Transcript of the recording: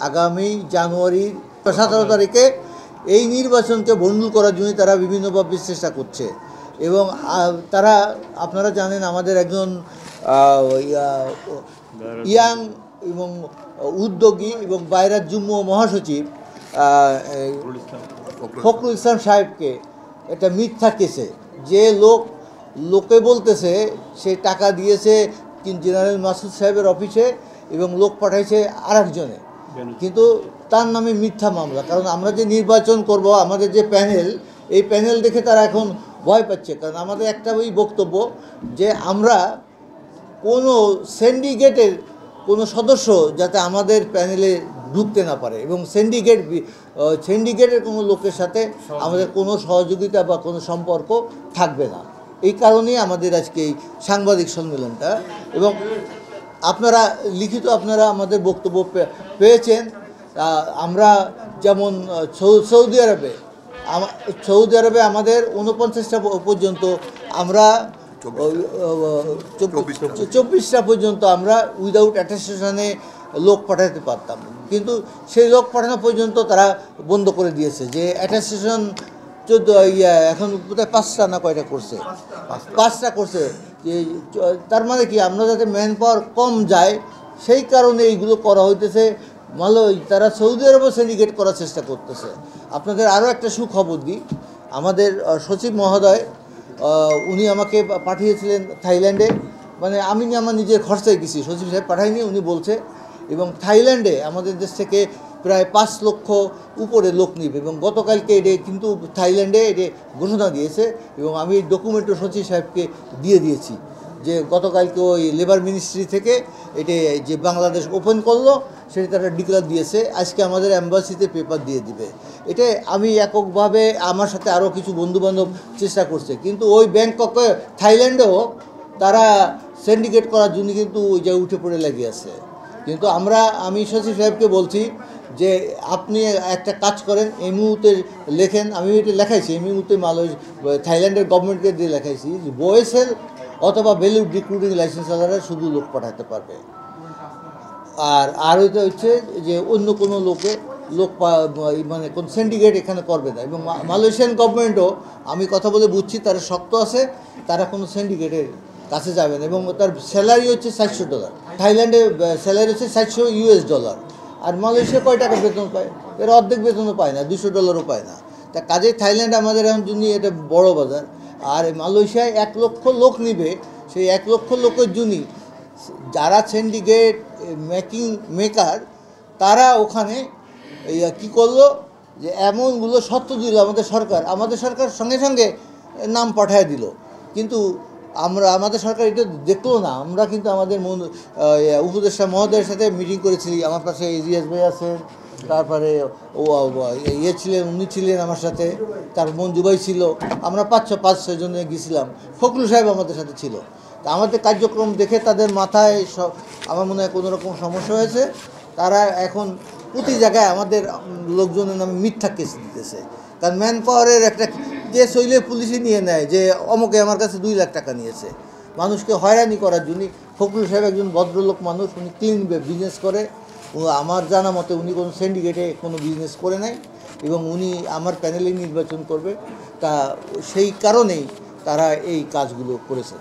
আগামী জানুয়ারির 17 তারিখে এই নির্বাচনকে ভণ্ডুল করার জন্য তারা বিভিন্নভাবে চেষ্টা করছে। এবং তারা আপনারা জানেন আমাদের একজন ইয়াং এবং উদ্যোগী এবং বাইরের যুগ্ম মহাসচিব ফখরুল ইসলাম সাহেবকে একটা মিথ্যা কেসে যে লোকে বলতেছে সে টাকা দিয়েছে জেনারেল মাসুদ সাহেবের অফিসে এবং লোক পাঠাইছে আরেকজনে, কিন্তু তার নামে মিথ্যা মামলা। কারণ আমরা যে নির্বাচন করব, আমাদের যে প্যানেল, এই প্যানেল দেখে তারা এখন ভয় পাচ্ছে। কারণ আমাদের একটা ওই বক্তব্য যে আমরা কোনো সিন্ডিকেটের কোনো সদস্য যাতে আমাদের প্যানেলে ঢুকতে না পারে এবং সিন্ডিকেটের কোনো লোকের সাথে আমাদের কোনো সহযোগিতা বা কোনো সম্পর্ক থাকবে না। এই কারণেই আমাদের আজকে এই সাংবাদিক সম্মেলনটা। এবং আপনারা লিখিত আপনারা আমাদের বক্তব্য পেয়েছেন। আমরা যেমন সৌদি আরবে আমাদের 49টা পর্যন্ত আমরা 24টা পর্যন্ত আমরা উইদাউট অ্যাটেস্টেশনে লোক পাঠাতে পারতাম, কিন্তু সেই লোক পাঠানো পর্যন্ত তারা বন্ধ করে দিয়েছে। যে অ্যাটেস্টেশন এখন বোধহয় 5টা না কয়টা করছে, 5টা করছে। যে তার মানে কি আমরা যাতে ম্যান পাওয়ার কম যায় সেই কারণে এইগুলো করা হইতেছে। তারা সৌদি আরবও সিন্ডিকেট করার চেষ্টা করতেছে। আপনাদের আরও একটা সুখবর দিই, আমাদের সচিব মহোদয় উনি আমাকে পাঠিয়েছিলেন থাইল্যান্ডে, মানে আমি আমার নিজের খরচায় গেছি, সচিব সাহেব পাঠাইনি, উনি বলছে। এবং থাইল্যান্ডে আমাদের দেশ থেকে প্রায় 5 লক্ষ উপরে লোক নিবে এবং গতকালকে এটা কিন্তু থাইল্যান্ডে এটা ঘোষণা দিয়েছে এবং আমি ডকুমেন্টও সচিব সাহেবকে দিয়ে দিয়েছি যে গতকালকে ওই লেবার মিনিস্ট্রি থেকে এটা যে বাংলাদেশ ওপেন করলো সেটা তারা ডিক্লার দিয়েছে। আজকে আমাদের অ্যাম্বাসিতে পেপার দিয়ে দিবে। এটা আমি এককভাবে, আমার সাথে আরও কিছু বন্ধুবান্ধব চেষ্টা করছে, কিন্তু ওই ব্যাংককে থাইল্যান্ডেও তারা সিন্ডিকেট করার জন্য কিন্তু ওই জায়গায় উঠে পড়ে লেগে আছে। কিন্তু আমি সচিব সাহেবকে বলছি যে আপনি একটা কাজ করেন, এই মুহূর্তে লেখেন, আমি এটা লেখাইছি এই মুহূর্তে থাইল্যান্ডের গভর্নমেন্টকে দিয়ে লেখাইছি যে বোয়েসেল অথবা ভ্যালু রিক্রুটিং লাইসেন্স ওয়ালারা শুধু লোক পাঠাতে পারবে, আর ওইটা হচ্ছে যে অন্য কোনো লোক মানে কোন সিন্ডিকেট এখানে করবে না। এবং মালয়েশিয়ান গভর্নমেন্টও আমি কথা বলে বুঝছি তারা শক্ত আছে, তারা কোনো সিন্ডিকেটের কাছে যাবে না। এবং তার স্যালারি হচ্ছে $700, থাইল্যান্ডে স্যালারি হচ্ছে $700, আর মালয়েশিয়া কয় টাকা বেতন পায়? এর অর্ধেক বেতনও পায় না, $200 পায় না। তা কাজেই থাইল্যান্ড আমাদের এখন জন্য এটা বড় বাজার। আর মালয়েশিয়ায় 1 লক্ষ লোক নিবে, সেই 1 লক্ষ লোকের জন্যই যারা সিন্ডিকেট মেকার তারা ওখানে কি করলো যে এমনগুলো সত্য দিল আমাদের সরকার সঙ্গে সঙ্গে নাম পাঠিয়ে দিল, কিন্তু আমাদের সরকার এটা দেখলো না। আমরা কিন্তু আমাদের উপদেষ্টা মহোদয়ের সাথে মিটিং করেছি, আমার পাশে ইজিএস ভাই আছেন, তারপরে উনি ছিলেন আমার সাথে, তারপর মঞ্জু ভাই ছিল, আমরা 5-6 জনে গেছিলাম, ফখরুল সাহেব আমাদের সাথে ছিল। তা আমাদের কার্যক্রম দেখে তাদের মাথায় আমার মনে হয় কোনোরকম সমস্যা হয়েছে। তারা এখন প্রতি জায়গায় আমাদের লোকজনের নামে মিথ্যা কেস দিতেছে। কারণ ম্যান পাওয়ারের একটা যে শৈলে পুলিশে নিয়ে নেয় যে অমুকে আমার কাছে 2 লাখ টাকা নিয়েছে, মানুষকে হয়রানি করার জন্য। ফখরুল সাহেব একজন ভদ্রলোক মানুষ, উনি ক্লিন বিজনেস করে, আমার জানা মতে উনি কোনো সিন্ডিকেটে কোনো বিজনেস করে নাই এবং উনি আমার প্যানেলে নির্বাচন করবে। তা সেই কারণেই তারা এই কাজগুলো করেছে।